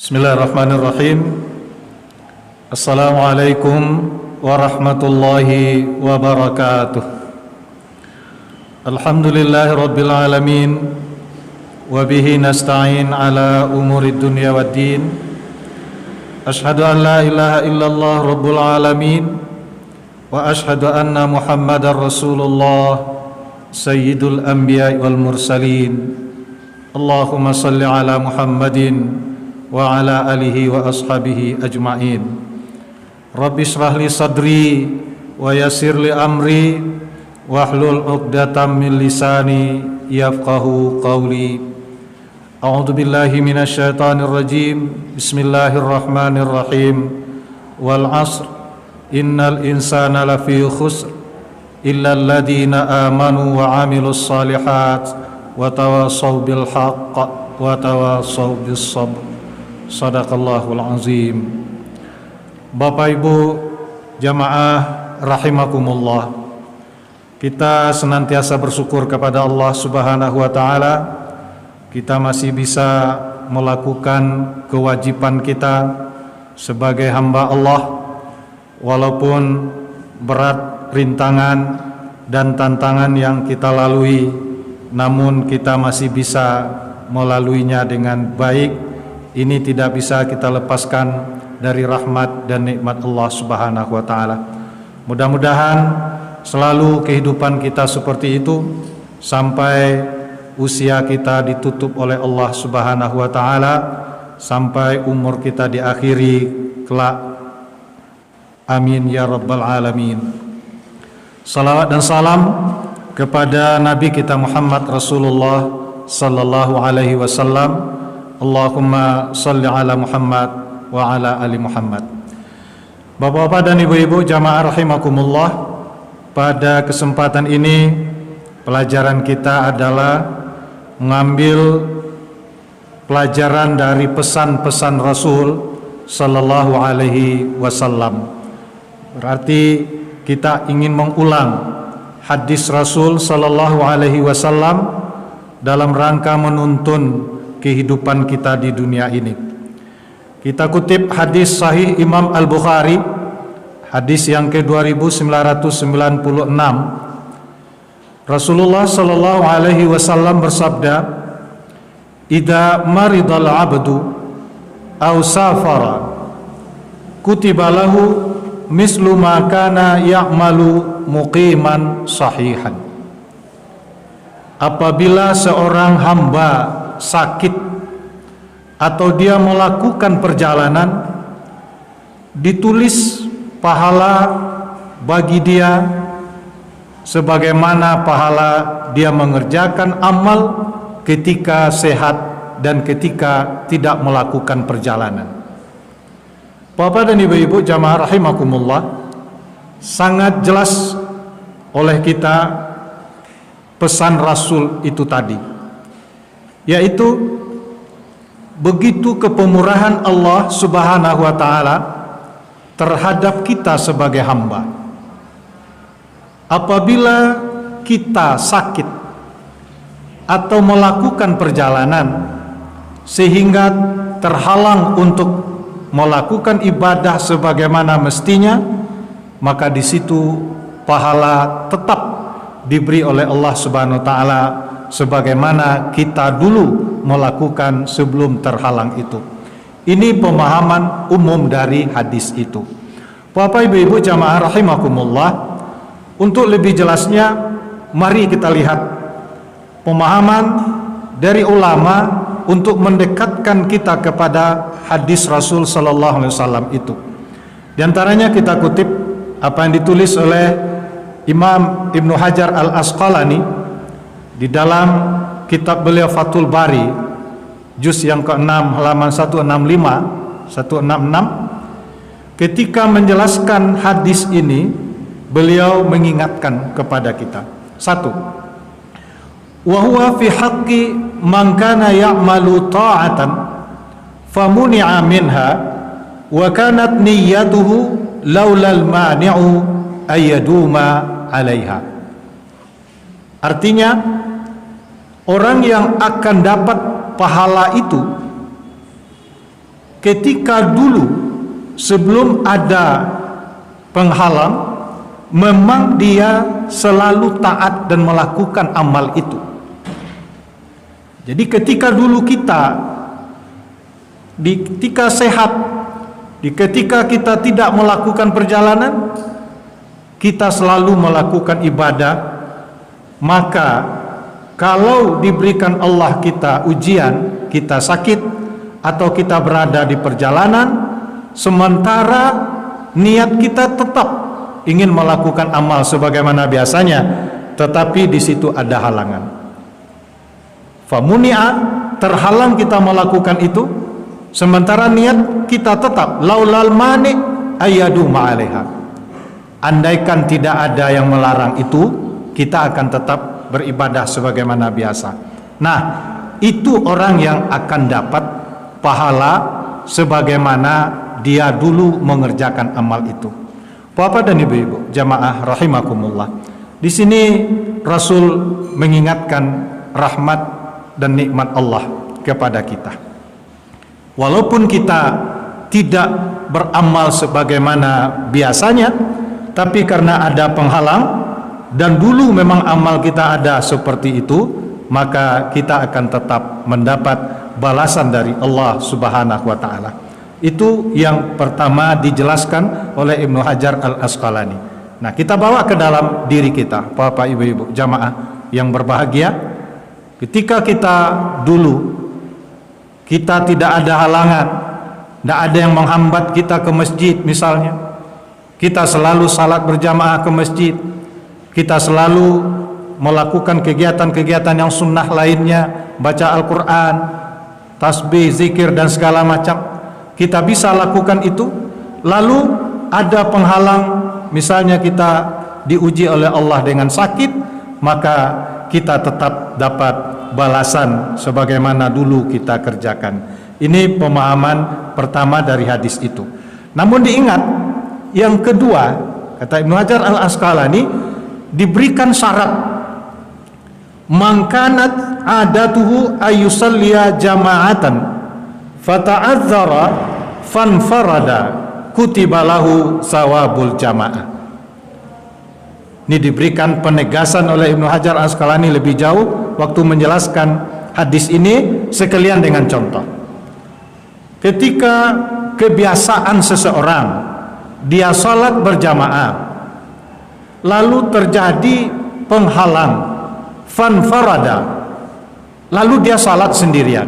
Bismillahirrahmanirrahim. Assalamualaikum warahmatullahi wabarakatuh. Alhamdulillahi rabbil alamin, wa bihi nasta'in ala umurid dunya waddin. Ashhadu an la ilaha illallah rabbul alamin, wa ashhadu anna muhammadar rasulullah sayyidul anbiya wal mursalin. Allahumma salli ala muhammadin wa ala alihi wa ashabihi ajma'in. Rabbi shrah li sadri wa yassir li amri wahlul 'uqdatam min lisani yafqahu qawli. A'udzu billahi minasy syaithanir rajim. Bismillahirrahmanirrahim. Wal 'asr innal insana lafi khusr illa alladziina amanu wa 'amilus shalihat wa tawassaw bil haqq wa tawassaw bis sabr. Shadaqallahul azim. Bapak Ibu jamaah rahimakumullah, kita senantiasa bersyukur kepada Allah Subhanahu wa taala. Kita masih bisa melakukan kewajiban kita sebagai hamba Allah, walaupun berat rintangan dan tantangan yang kita lalui, namun kita masih bisa melaluinya dengan baik. Ini tidak bisa kita lepaskan dari rahmat dan nikmat Allah Subhanahu wa taala. Mudah-mudahan selalu kehidupan kita seperti itu sampai usia kita ditutup oleh Allah Subhanahu wa taala, sampai umur kita diakhiri kelak. Amin ya rabbal alamin. Salawat dan salam kepada Nabi kita Muhammad Rasulullah sallallahu alaihi wasallam. Allahumma salli ala Muhammad wa ala ali Muhammad. Bapak-bapak dan ibu-ibu jamaah rahimakumullah, pada kesempatan ini pelajaran kita adalah mengambil pelajaran dari pesan-pesan Rasul sallallahu alaihi wasallam. Berarti kita ingin mengulang hadis Rasul sallallahu alaihi wasallam dalam rangka menuntun kehidupan kita di dunia ini. Kita kutip hadis sahih Imam Al-Bukhari, hadis yang ke-2996. Rasulullah sallallahu alaihi wasallam bersabda, "Idza maridal 'abdu aw safara, kutiba lahu mislu ma kana ya'malu muqiman sahihan." Apabila seorang hamba sakit atau dia melakukan perjalanan, ditulis pahala bagi dia sebagaimana pahala dia mengerjakan amal ketika sehat dan ketika tidak melakukan perjalanan. Bapak dan ibu-ibu jamaah rahimakumullah, sangat jelas oleh kita pesan Rasul itu tadi, yaitu begitu kepemurahan Allah Subhanahu wa taala terhadap kita sebagai hamba. Apabila kita sakit atau melakukan perjalanan sehingga terhalang untuk melakukan ibadah sebagaimana mestinya, maka di situ pahala tetap diberi oleh Allah Subhanahu wa taala sebagaimana kita dulu melakukan sebelum terhalang itu. Ini pemahaman umum dari hadis itu. Bapak Ibu jamaah rahimakumullah, untuk lebih jelasnya mari kita lihat pemahaman dari ulama untuk mendekatkan kita kepada hadis Rasul sallallahu alaihi wasallam itu. Di antaranya kita kutip apa yang ditulis oleh Imam Ibnu Hajar Al-Asqalani di dalam kitab beliau Fathul Bari, juz yang ke-6 halaman 166. Ketika menjelaskan hadis ini, beliau mengingatkan kepada kita. Satu, wa huwa fi haqqi man kana ya'malu ta'atan famuni'a minha wa kanat niyyatuhu laulal mani'u ayyaduma 'alaiha. Artinya, orang yang akan dapat pahala itu ketika dulu sebelum ada penghalang, memang dia selalu taat dan melakukan amal itu. Jadi ketika dulu kita, ketika sehat, ketika kita tidak melakukan perjalanan, kita selalu melakukan ibadah. Maka kalau diberikan Allah kita ujian, kita sakit atau kita berada di perjalanan, sementara niat kita tetap ingin melakukan amal sebagaimana biasanya, tetapi di situ ada halangan. Famuni'a, terhalang kita melakukan itu, sementara niat kita tetap laulal mani ayyadu ma'alaiha. Andaikan tidak ada yang melarang itu, kita akan tetap beribadah sebagaimana biasa. Nah, itu orang yang akan dapat pahala sebagaimana dia dulu mengerjakan amal itu. Bapak dan ibu-ibu jamaah rahimakumullah, di sini Rasul mengingatkan rahmat dan nikmat Allah kepada kita. Walaupun kita tidak beramal sebagaimana biasanya, tapi karena ada penghalang dan dulu memang amal kita ada seperti itu, maka kita akan tetap mendapat balasan dari Allah Subhanahu wa taala. Itu yang pertama dijelaskan oleh Ibnu Hajar Al-Asqalani. Nah, kita bawa ke dalam diri kita, Bapak Ibu-ibu jamaah yang berbahagia. Ketika kita dulu kita tidak ada halangan, tidak ada yang menghambat kita ke masjid misalnya, kita selalu salat berjamaah ke masjid, kita selalu melakukan kegiatan-kegiatan yang sunnah lainnya, baca Al-Quran, tasbih, zikir dan segala macam, kita bisa lakukan itu. Lalu ada penghalang, misalnya kita diuji oleh Allah dengan sakit, maka kita tetap dapat balasan sebagaimana dulu kita kerjakan. Ini pemahaman pertama dari hadis itu. Namun diingat, yang kedua, kata Ibnu Hajar Al-Asqalani, diberikan syarat, mangkanat adatuhu ayusalliya jama'atan fata'adzara fanfarada kutibalahu sawabul jama'ah. Ini diberikan penegasan oleh Ibnu Hajar Al-Asqalani lebih jauh waktu menjelaskan hadis ini sekalian dengan contoh. Ketika kebiasaan seseorang dia salat berjamaah, lalu terjadi penghalang, fanfarada, lalu dia salat sendirian,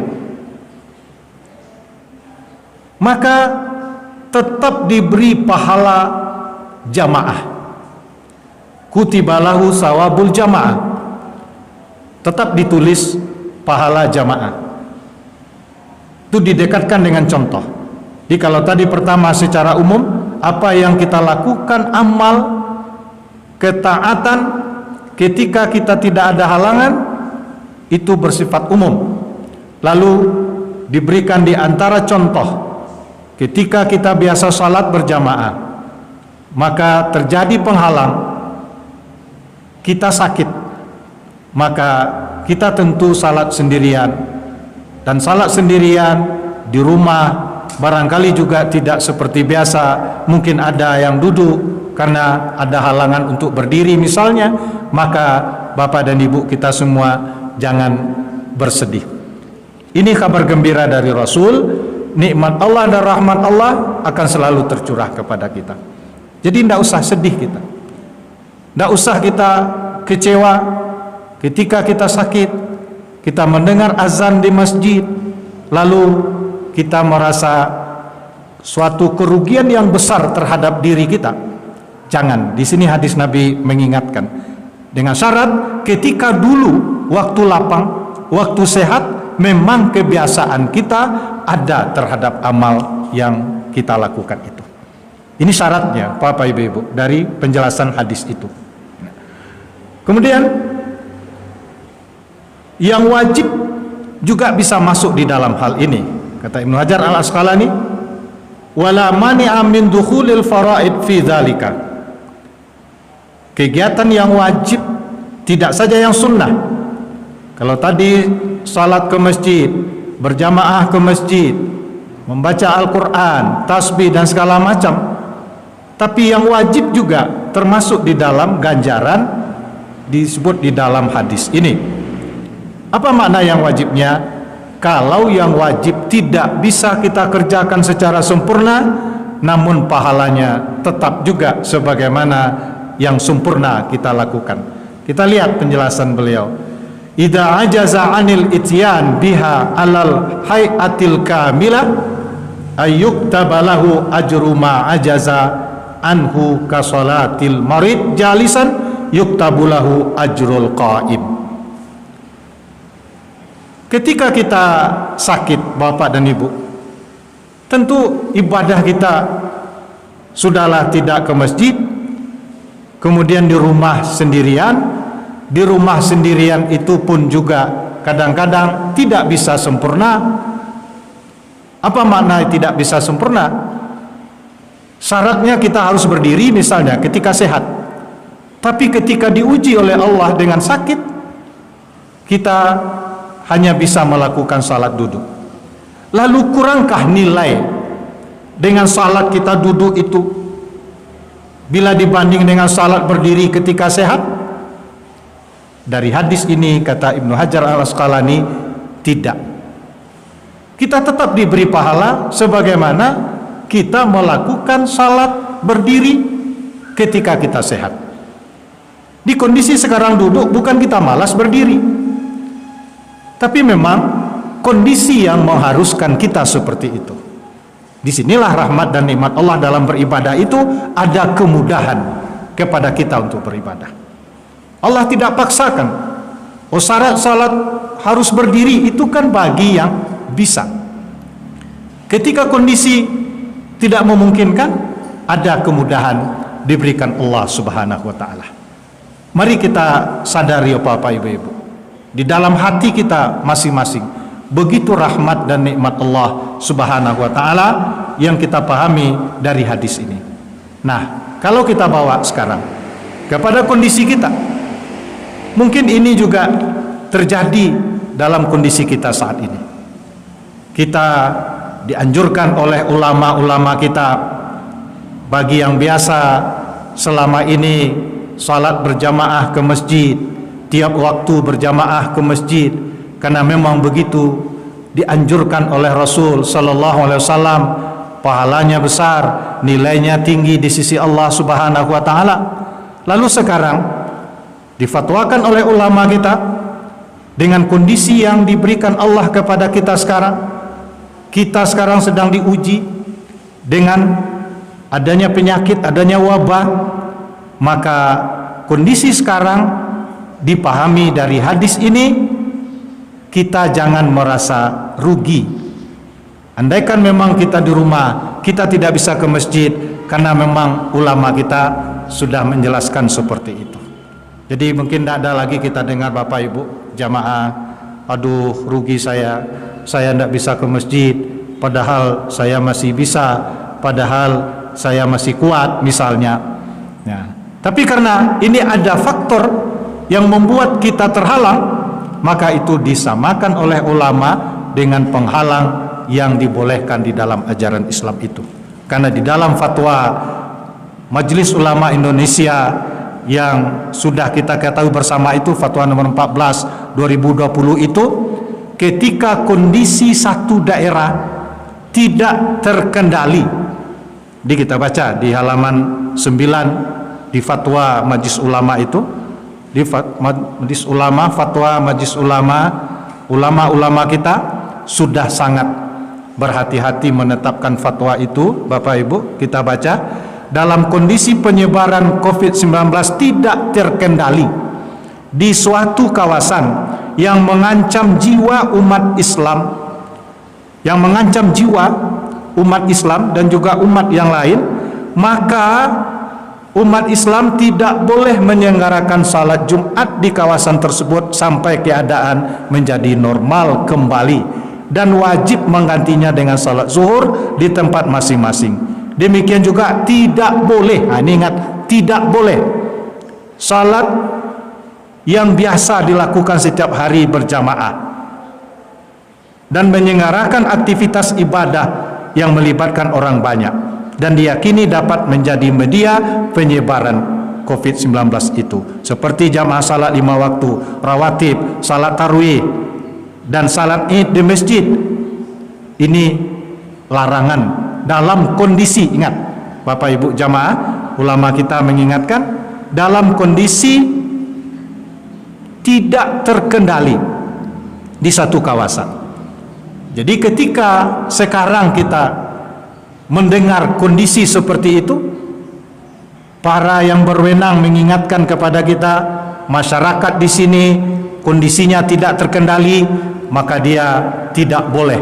maka tetap diberi pahala jamaah, kutibalahu sawabul jamaah, tetap ditulis pahala jamaah. Itu didekatkan dengan contoh. Jadi kalau tadi pertama secara umum, apa yang kita lakukan amal ketaatan ketika kita tidak ada halangan, itu bersifat umum. Lalu diberikan di antara contoh, ketika kita biasa salat berjamaah, maka terjadi penghalang, kita sakit, maka kita tentu salat sendirian. Dan salat sendirian di rumah barangkali juga tidak seperti biasa, mungkin ada yang duduk karena ada halangan untuk berdiri misalnya, maka Bapak dan Ibu kita semua jangan bersedih. Ini kabar gembira dari Rasul, nikmat Allah dan rahmat Allah akan selalu tercurah kepada kita. Jadi tidak usah sedih kita, tidak usah kita kecewa ketika kita sakit, kita mendengar azan di masjid, lalu kita merasa suatu kerugian yang besar terhadap diri kita. Jangan. Di sini hadis Nabi mengingatkan dengan syarat ketika dulu waktu lapang, waktu sehat, memang kebiasaan kita ada terhadap amal yang kita lakukan itu. Ini syaratnya, Bapak Ibu dari penjelasan hadis itu. Kemudian yang wajib juga bisa masuk di dalam hal ini. Kata Ibnu Hajar Al-Asqalani, wala mani'a min dukhulil faraid fi dzalika. Kegiatan yang wajib, tidak saja yang sunnah. Kalau tadi salat ke masjid, berjamaah ke masjid, membaca Al-Quran, tasbih dan segala macam. Tapi yang wajib juga termasuk di dalam ganjaran disebut di dalam hadis ini. Apa makna yang wajibnya? Kalau yang wajib tidak bisa kita kerjakan secara sempurna, namun pahalanya tetap juga sebagaimana yang sempurna kita lakukan. Kita lihat penjelasan beliau. Idza ajaza 'anil ityan biha 'alal hayatil kamilah ayyuktabalahu ajru ma ajaza anhu ka salatil marid jalisan yuktabulahu ajrul qaim. Ketika kita sakit, Bapak dan Ibu, tentu ibadah kita sudahlah tidak ke masjid, kemudian di rumah sendirian. Di rumah sendirian itu pun juga kadang-kadang tidak bisa sempurna. Apa makna tidak bisa sempurna? Syaratnya kita harus berdiri misalnya ketika sehat. Tapi ketika diuji oleh Allah dengan sakit, kita hanya bisa melakukan salat duduk. Lalu kurangkah nilai dengan salat kita duduk itu bila dibanding dengan salat berdiri ketika sehat? Dari hadis ini kata Ibnu Hajar Al-Asqalani, tidak. Kita tetap diberi pahala sebagaimana kita melakukan salat berdiri ketika kita sehat. Di kondisi sekarang duduk bukan kita malas berdiri, tapi memang kondisi yang mengharuskan kita seperti itu. Disinilah rahmat dan nikmat Allah dalam beribadah itu, ada kemudahan kepada kita untuk beribadah. Allah tidak paksakan. Oh, syarat salat harus berdiri itu kan bagi yang bisa. Ketika kondisi tidak memungkinkan, ada kemudahan diberikan Allah Subhanahu wa taala. Mari kita sadari Bapak Ibu, di dalam hati kita masing-masing begitu rahmat dan nikmat Allah Subhanahu wa taala yang kita pahami dari hadis ini. Nah, kalau kita bawa sekarang kepada kondisi kita, mungkin ini juga terjadi dalam kondisi kita saat ini. Kita dianjurkan oleh ulama-ulama kita, bagi yang biasa selama ini salat berjamaah ke masjid, tiap waktu berjamaah ke masjid, karena memang begitu dianjurkan oleh Rasul sallallahu alaihi wasallam, pahalanya besar, nilainya tinggi di sisi Allah Subhanahu wa taala. Lalu sekarang difatwakan oleh ulama kita dengan kondisi yang diberikan Allah kepada kita sekarang. Kita sekarang sedang diuji dengan adanya penyakit, adanya wabah. Maka kondisi sekarang dipahami dari hadis ini, kita jangan merasa rugi. Andaikan memang kita di rumah, kita tidak bisa ke masjid, karena memang ulama kita sudah menjelaskan seperti itu. Jadi mungkin tidak ada lagi kita dengar Bapak Ibu jamaah, aduh rugi saya tidak bisa ke masjid, padahal saya masih bisa, padahal saya masih kuat misalnya. Ya. Tapi karena ini ada faktor yang membuat kita terhalang, maka itu disamakan oleh ulama dengan penghalang yang dibolehkan di dalam ajaran Islam itu. Karena di dalam fatwa Majelis Ulama Indonesia yang sudah kita ketahui bersama itu, fatwa nomor 14 2020 itu, ketika kondisi satu daerah tidak terkendali, di kita baca di halaman 9 di fatwa Majelis Ulama itu, di Majelis Ulama, fatwa Majelis Ulama, ulama-ulama kita sudah sangat berhati-hati menetapkan fatwa itu. Bapak Ibu, kita baca, dalam kondisi penyebaran COVID-19 tidak terkendali di suatu kawasan yang mengancam jiwa umat Islam, yang mengancam jiwa umat Islam dan juga umat yang lain, maka umat Islam tidak boleh menyelenggarakan salat Jumat di kawasan tersebut sampai keadaan menjadi normal kembali, dan wajib menggantinya dengan salat zuhur di tempat masing-masing. Demikian juga tidak boleh, ini ingat, tidak boleh salat yang biasa dilakukan setiap hari berjamaah dan menyelenggarakan aktivitas ibadah yang melibatkan orang banyak dan diyakini dapat menjadi media penyebaran COVID-19 itu, seperti jamaah salat 5 waktu, rawatib, salat tarawih, dan salat id di masjid. Ini larangan dalam kondisi, ingat Bapak Ibu jamaah, ulama kita mengingatkan, dalam kondisi tidak terkendali di satu kawasan. Jadi ketika sekarang kita mendengar kondisi seperti itu, para yang berwenang mengingatkan kepada kita, masyarakat di sini kondisinya tidak terkendali, maka dia tidak boleh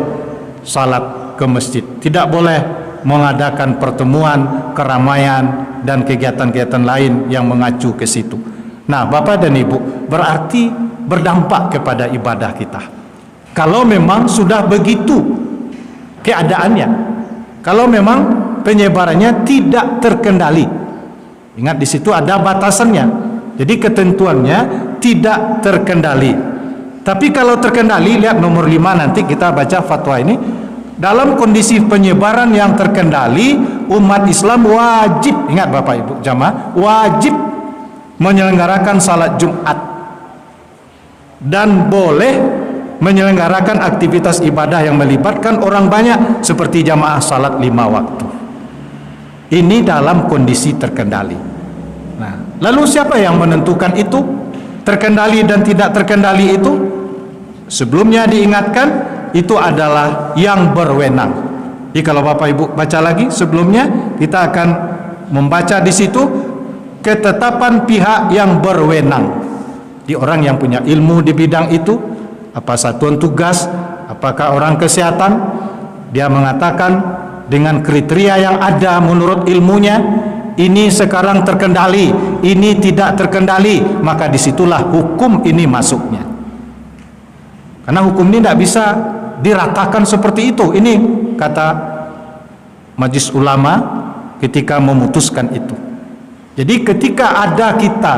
salat ke masjid, tidak boleh mengadakan pertemuan, keramaian, dan kegiatan-kegiatan lain yang mengacu ke situ. Nah, Bapak dan Ibu, berarti berdampak kepada ibadah kita. Kalau memang sudah begitu keadaannya, kalau memang penyebarannya tidak terkendali. Ingat di situ ada batasannya. Jadi ketentuannya tidak terkendali. Tapi kalau terkendali, lihat nomor 5 nanti kita baca fatwa ini. Dalam kondisi penyebaran yang terkendali, umat Islam wajib, ingat Bapak Ibu jamaah, wajib menyelenggarakan salat Jumat dan boleh menyelenggarakan aktivitas ibadah yang melibatkan orang banyak seperti jamaah salat 5 waktu. Ini dalam kondisi terkendali. Nah, lalu siapa yang menentukan itu? Terkendali dan tidak terkendali itu? Sebelumnya diingatkan, itu adalah yang berwenang. Jadi kalau Bapak Ibu baca lagi sebelumnya, kita akan membaca di situ ketetapan pihak yang berwenang. Di orang yang punya ilmu di bidang itu, apa satuan tugas, apakah orang kesehatan, dia mengatakan dengan kriteria yang ada menurut ilmunya, ini sekarang terkendali, ini tidak terkendali, maka disitulah hukum ini masuknya. Karena hukum ini tidak bisa diratakan seperti itu. Ini kata Majelis Ulama ketika memutuskan itu. Jadi ketika ada kita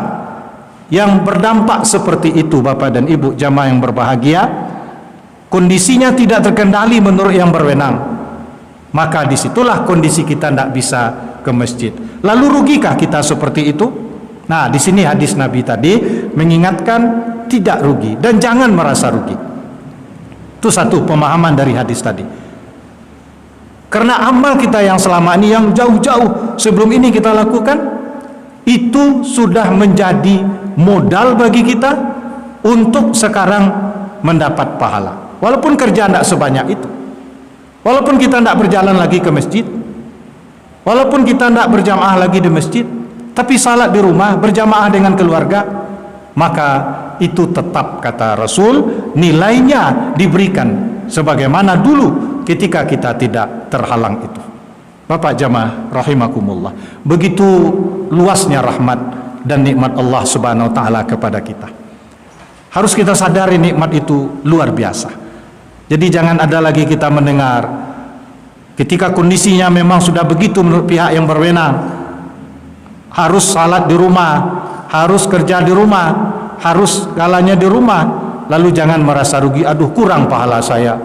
yang berdampak seperti itu, Bapak dan Ibu jamaah yang berbahagia, kondisinya tidak terkendali menurut yang berwenang, maka disitulah kondisi kita tidak bisa ke masjid. Lalu rugikah kita seperti itu? Nah, di sini hadis Nabi tadi mengingatkan tidak rugi dan jangan merasa rugi. Itu satu pemahaman dari hadis tadi. Karena amal kita yang selama ini, yang jauh-jauh sebelum ini kita lakukan, itu sudah menjadi modal bagi kita untuk sekarang mendapat pahala. Walaupun kerja tidak sebanyak itu, walaupun kita tidak berjalan lagi ke masjid, walaupun kita tidak berjamaah lagi di masjid, tapi salat di rumah berjamaah dengan keluarga, maka itu tetap, kata Rasul, nilainya diberikan sebagaimana dulu ketika kita tidak terhalang itu. Bapak jamaah rahimakumullah, begitu luasnya rahmat dan nikmat Allah Subhanahu wa taala kepada kita. Harus kita sadari nikmat itu luar biasa. Jadi jangan ada lagi kita mendengar ketika kondisinya memang sudah begitu menurut pihak yang berwenang, harus salat di rumah, harus kerja di rumah, harus galanya di rumah, lalu jangan merasa rugi, aduh kurang pahala saya,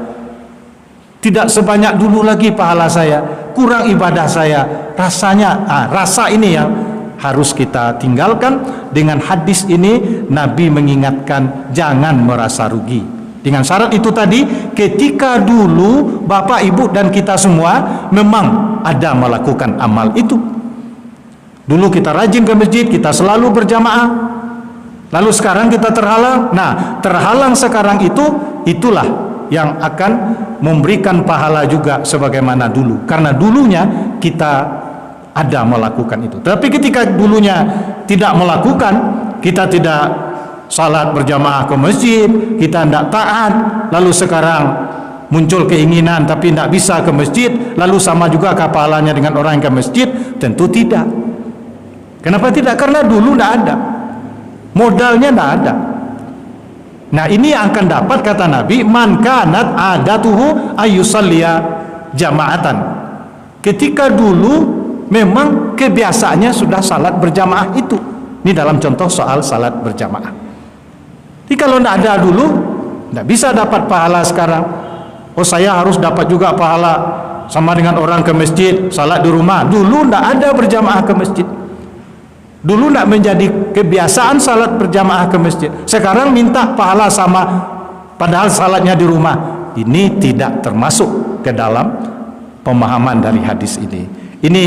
tidak sebanyak dulu lagi pahala saya, kurang ibadah saya. Rasanya, rasa ini yang harus kita tinggalkan. Dengan hadis ini Nabi mengingatkan jangan merasa rugi. Dengan syarat itu tadi, ketika dulu Bapak Ibu dan kita semua memang ada melakukan amal itu. Dulu kita rajin ke masjid, kita selalu berjamaah. Lalu sekarang kita terhalang. Nah, terhalang sekarang itulah yang akan memberikan pahala juga sebagaimana dulu. Karena dulunya kita ada melakukan itu. Tapi ketika dulunya tidak melakukan, kita tidak salat berjamaah ke masjid, kita tidak taat, lalu sekarang muncul keinginan tapi tidak bisa ke masjid, lalu sama juga pahalanya dengan orang yang ke masjid? Tentu tidak. Kenapa tidak? Karena dulu tidak ada, modalnya tidak ada. Nah, ini yang akan dapat, kata Nabi, man kanat adatuhu ayyusalliya jama'atan. Ketika dulu memang kebiasaannya sudah salat berjamaah itu. Ini dalam contoh soal salat berjamaah. Jadi kalau tidak ada dulu, tidak bisa dapat pahala sekarang. Oh, saya harus dapat juga pahala sama dengan orang ke masjid, salat di rumah. Dulu tidak ada berjamaah ke masjid. Dulu tidak menjadi kebiasaan salat berjamaah ke masjid. Sekarang minta pahala sama, padahal salatnya di rumah. Ini tidak termasuk ke dalam pemahaman dari hadis ini. Ini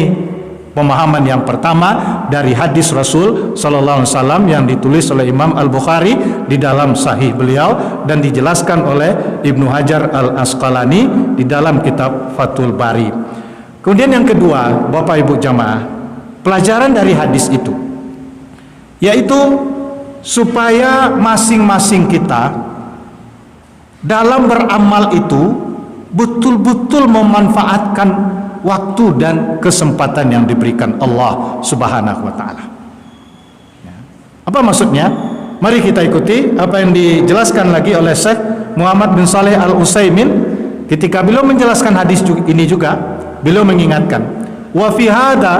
pemahaman yang pertama dari hadis Rasul sallallahu alaihi wasallam yang ditulis oleh Imam Al-Bukhari di dalam sahih beliau dan dijelaskan oleh Ibnu Hajar Al-Asqalani di dalam kitab Fathul Bari. Kemudian yang kedua, Bapak Ibu jamaah, pelajaran dari hadis itu yaitu supaya masing-masing kita dalam beramal itu betul-betul memanfaatkan waktu dan kesempatan yang diberikan Allah Subhanahu wa taala. Apa maksudnya? Mari kita ikuti apa yang dijelaskan lagi oleh Syekh Muhammad bin Shalih Al-Utsaimin ketika beliau menjelaskan hadis ini juga. Beliau mengingatkan, wa fi hadza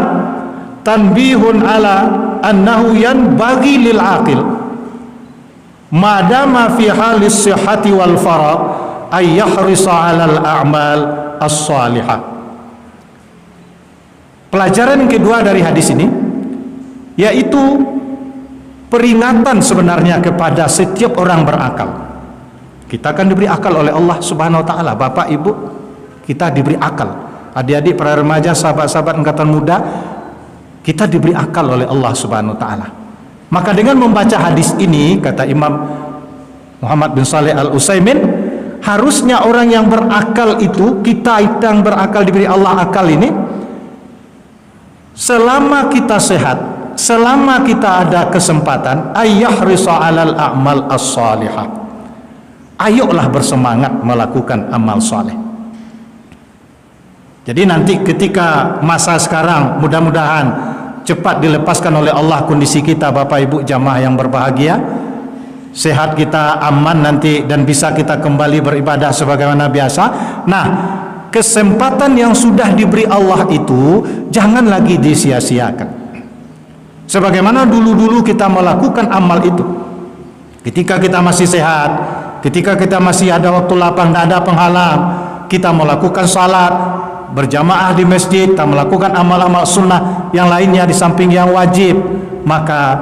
tanbihun ala annahu yanbaghi lil aqil madama fi halis sihhati wal faragh ay yahrisa 'alal a'mal as-salihah. Pelajaran yang kedua dari hadis ini yaitu peringatan sebenarnya kepada setiap orang berakal. Kita akan diberi akal oleh Allah Subhanahu wa taala. Bapak Ibu, kita diberi akal. Adik-adik, para remaja, sahabat-sahabat angkatan muda, kita diberi akal oleh Allah Subhanahu wa taala. Maka dengan membaca hadis ini, kata Imam Muhammad bin Shalih Al-Utsaimin, harusnya orang yang berakal itu, kita yang berakal diberi Allah akal ini, selama kita sehat, selama kita ada kesempatan, ayyahrisu 'alal a'mal as-salihah. Ayolah bersemangat melakukan amal saleh. Jadi nanti ketika masa sekarang mudah-mudahan cepat dilepaskan oleh Allah kondisi kita, Bapak Ibu jamaah yang berbahagia, sehat kita, aman nanti, dan bisa kita kembali beribadah sebagaimana biasa. Nah, kesempatan yang sudah diberi Allah itu jangan lagi disia-siakan. Sebagaimana dulu-dulu kita melakukan amal itu ketika kita masih sehat, ketika kita masih ada waktu lapang, tidak ada penghalang, kita melakukan salat berjamaah di masjid, kita melakukan amal-amal sunnah yang lainnya di samping yang wajib. Maka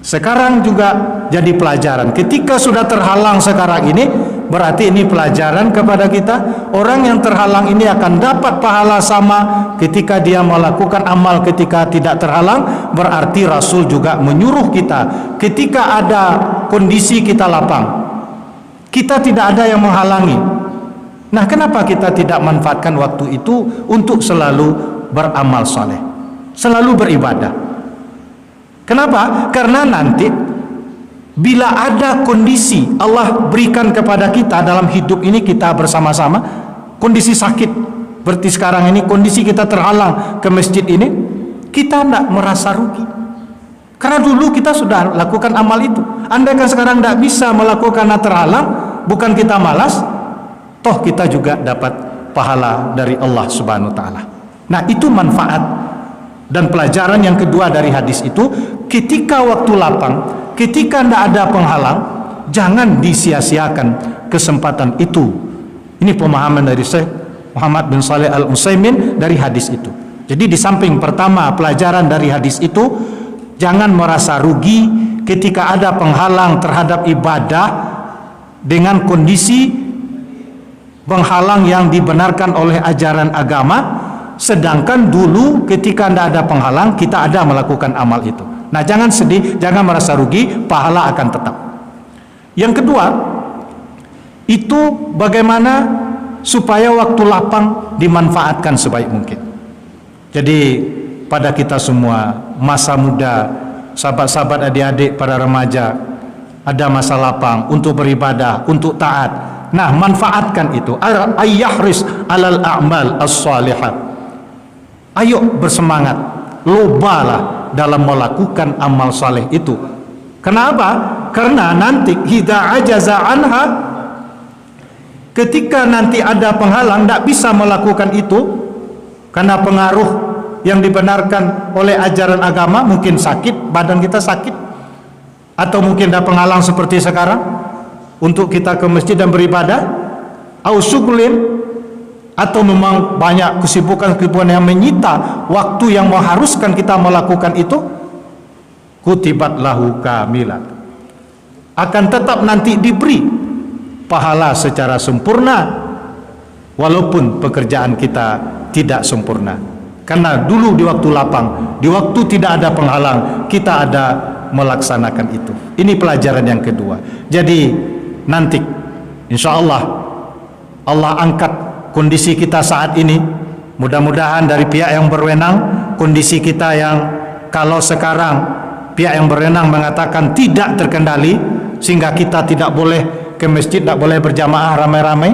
sekarang juga jadi pelajaran. Ketika sudah terhalang sekarang ini, berarti ini pelajaran kepada kita. Orang yang terhalang ini akan dapat pahala sama ketika dia melakukan amal ketika tidak terhalang. Berarti Rasul juga menyuruh kita ketika ada kondisi kita lapang, kita tidak ada yang menghalangi. Nah, kenapa kita tidak manfaatkan waktu itu untuk selalu beramal saleh, selalu beribadah? Kenapa? Karena nanti bila ada kondisi Allah berikan kepada kita dalam hidup ini, kita bersama-sama kondisi sakit, berarti sekarang ini kondisi kita terhalang ke masjid ini, kita tidak merasa rugi. Karena dulu kita sudah lakukan amal itu. Andai kan sekarang tidak bisa melakukan karena terhalang, bukan kita malas, toh kita juga dapat pahala dari Allah Subhanahu wa taala. Nah, itu manfaat dan pelajaran yang kedua dari hadis itu. Ketika waktu lapang, ketika tidak ada penghalang, jangan disia-siakan kesempatan itu. Ini pemahaman dari Syekh Muhammad bin Shalih Al-Utsaimin dari hadis itu. Jadi di samping pertama pelajaran dari hadis itu, jangan merasa rugi ketika ada penghalang terhadap ibadah dengan kondisi penghalang yang dibenarkan oleh ajaran agama. Sedangkan dulu ketika tidak ada penghalang, kita ada melakukan amal itu. Nah, jangan sedih, jangan merasa rugi, pahala akan tetap. Yang kedua, itu bagaimana supaya waktu lapang dimanfaatkan sebaik mungkin. Jadi pada kita semua, masa muda, sahabat-sahabat, adik-adik, para remaja, ada masa lapang untuk beribadah, untuk taat. Nah, manfaatkan itu. Ayyahris 'alal a'mal as-salihah. Ayo bersemangat, lobalah dalam melakukan amal saleh itu. Kenapa? Karena nanti idza ajaza anha, ketika nanti ada penghalang tidak bisa melakukan itu karena pengaruh yang dibenarkan oleh ajaran agama, mungkin sakit, badan kita sakit, atau mungkin ada penghalang seperti sekarang untuk kita ke masjid dan beribadah, au syughlin, atau memang banyak kesibukan-kesibukan yang menyita waktu yang mengharuskan kita melakukan itu, kutibat lahu kamilat, akan tetap nanti diberi pahala secara sempurna walaupun pekerjaan kita tidak sempurna. Karena dulu di waktu lapang, di waktu tidak ada penghalang, kita ada melaksanakan itu. Ini pelajaran yang kedua. Jadi nanti insya Allah angkat kondisi kita saat ini. Mudah-mudahan dari pihak yang berwenang, kondisi kita yang kalau sekarang pihak yang berwenang mengatakan tidak terkendali, sehingga kita tidak boleh ke masjid, tidak boleh berjamaah ramai-ramai.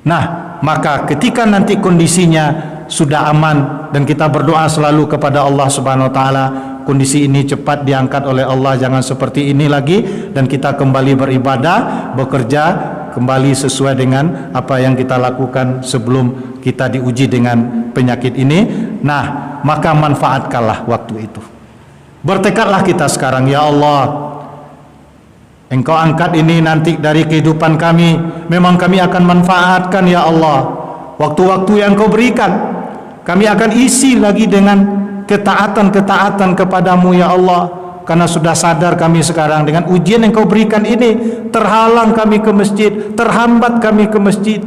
Nah, maka ketika nanti kondisinya sudah aman dan kita berdoa selalu kepada Allah Subhanahu wa taala, kondisi ini cepat diangkat oleh Allah, jangan seperti ini lagi, dan kita kembali beribadah, bekerja kembali sesuai dengan apa yang kita lakukan sebelum kita diuji dengan penyakit ini. Nah, maka manfaatkanlah waktu itu. Bertekadlah kita sekarang, ya Allah, Engkau angkat ini nanti dari kehidupan kami, memang kami akan manfaatkan ya Allah. Waktu-waktu yang Kau berikan, kami akan isi lagi dengan ketaatan-ketaatan kepadamu ya Allah. Karena sudah sadar kami sekarang dengan ujian yang Kau berikan ini, terhalang kami ke masjid, terhambat kami ke masjid.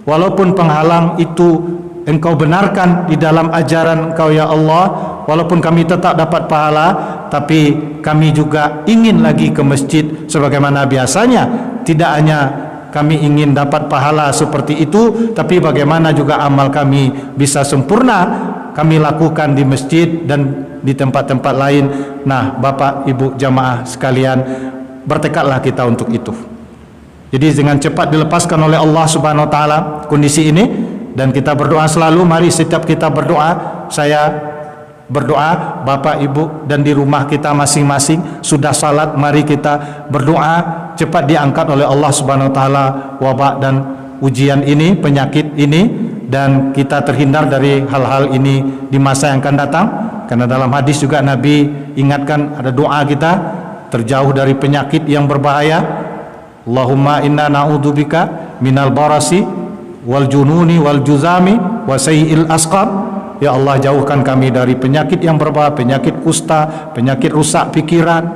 Walaupun penghalang itu Engkau benarkan di dalam ajaran Engkau ya Allah, walaupun kami tetap dapat pahala, tapi kami juga ingin lagi ke masjid sebagaimana biasanya. Tidak hanya kami ingin dapat pahala seperti itu, tapi bagaimana juga amal kami bisa sempurna kami lakukan di masjid dan di tempat-tempat lain. Nah, Bapak Ibu jamaah sekalian, bertekadlah kita untuk itu. Jadi dengan cepat dilepaskan oleh Allah Subhanahu wa taala kondisi ini, dan kita berdoa selalu. Mari setiap kita berdoa, saya berdoa, Bapak Ibu dan di rumah kita masing-masing sudah salat, mari kita berdoa cepat diangkat oleh Allah Subhanahu wa taala wabak dan ujian ini, penyakit ini, dan kita terhindar dari hal-hal ini di masa yang akan datang. Karena dalam hadis juga Nabi ingatkan, ada doa kita terjauh dari penyakit yang berbahaya. Allahumma inna na'udzubika minal barasi wal jununi wal juzami wa sayyi'il asqam. Ya Allah, jauhkan kami dari penyakit yang berbahaya, penyakit kusta, penyakit rusak pikiran,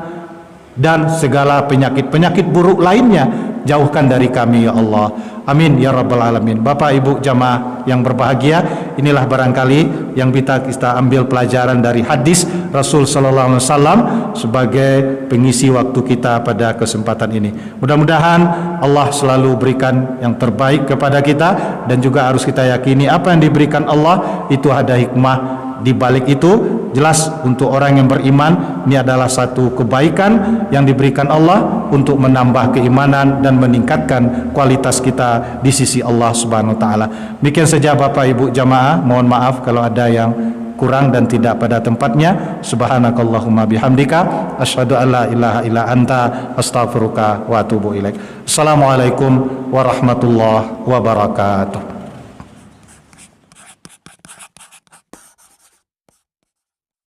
dan segala penyakit-penyakit buruk lainnya, jauhkan dari kami ya Allah. Amin ya rabbal alamin. Bapak Ibu jamaah yang berbahagia, inilah barangkali yang kita ambil pelajaran dari hadis Rasul sallallahu alaihi wasallam sebagai pengisi waktu kita pada kesempatan ini. Mudah-mudahan Allah selalu berikan yang terbaik kepada kita, dan juga harus kita yakini apa yang diberikan Allah itu ada hikmah di balik itu. Jelas untuk orang yang beriman, ini adalah satu kebaikan yang diberikan Allah untuk menambah keimanan dan meningkatkan kualitas kita di sisi Allah Subhanahu wa taala. Demikian saja Bapak Ibu jamaah, mohon maaf kalau ada yang kurang dan tidak pada tempatnya. Subhanakallahumma bihamdika asyhadu an la ilaha illa anta astaghfiruka wa atubu ilaik. Assalamualaikum warahmatullahi wabarakatuh.